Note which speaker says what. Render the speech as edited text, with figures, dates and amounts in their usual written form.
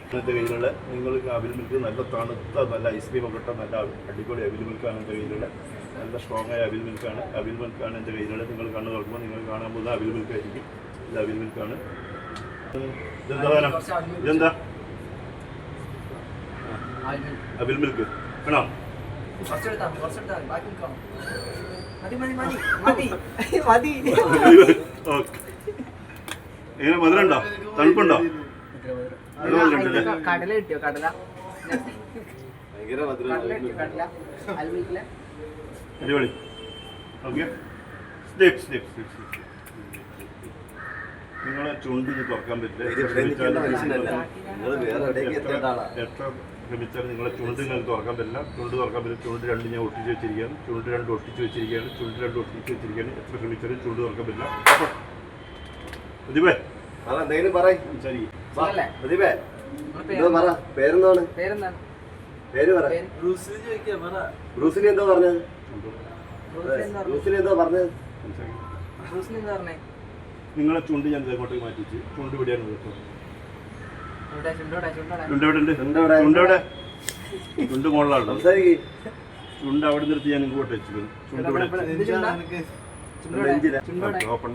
Speaker 1: ഇന്നത്തെ കയ്യിലുള്ള നിങ്ങൾക്ക് അവിൽ മിൽക്ക് നല്ല തണുത്ത നല്ല ഐസ്ക്രീം ഒക്കെ ഇട്ട നല്ല അടിപൊളി അവിൽ മിൽക്കാണ് എൻ്റെ കയ്യിലുള്ള നല്ല സ്ട്രോങ് ആയ അവിൽ മിൽക്കാണ് എൻ്റെ കയ്യിലുള്ള നിങ്ങൾ കണ്ണ് തുറക്കുമ്പോൾ നിങ്ങൾ കാണാൻ പോകുന്ന അവിൽ മിൽക്ക് ആയിരിക്കും ഇത് അവിൽ മിൽക്കാണ് ഇതെന്താ അവിൽ മിൽക്ക് വേണോ എങ്ങനെ മധുരമുണ്ടോ തണുപ്പുണ്ടോ
Speaker 2: കടല കിട്ടിയോ കടല
Speaker 1: അടിപൊളി ഓക്കെ നിങ്ങളെ ചുണ്ട് തുറക്കാൻ പറ്റില്ല എത്ര ശ്രമിച്ചാൽ നിങ്ങളെ ചുണ്ട് നിങ്ങൾക്ക് തുറക്കാൻ പറ്റില്ല ചുണ്ട് തുറക്കാൻ പറ്റില്ല ചുണ്ട് രണ്ട് ഞാൻ ഒട്ടിച്ച് വെച്ചിരിക്കുകയാണ് ചുണ്ട് രണ്ട് ഒട്ടിച്ച് വെച്ചിരിക്കുകയാണ് എത്ര ശ്രമിച്ചാലും ചുണ്ട് തുറക്കാൻ പറ്റില്ല പ്രതിഭേ
Speaker 3: എന്തെങ്കിലും പറയ്
Speaker 1: ശരി
Speaker 3: പ്രതിഭേ പറ പേരെന്താണ് പേര് പറ ബ്രൂസിലി എന്തോ പറഞ്ഞത് ബ്രൂസിലി എന്തോ പറഞ്ഞത്
Speaker 1: നിങ്ങളെ ചുണ്ട് ഞാൻ ഇങ്ങോട്ടേക്ക് മാറ്റി വെച്ച് ചുണ്ട് പിടിയാണ് ചുണ്ട് മുകളിലാണ് ചുണ്ട് അവിടെ നിർത്തി ഞാൻ ഇങ്ങോട്ട് വെച്ചിരുന്നു ചുണ്ട് ഇവിടെ ഓപ്പൺ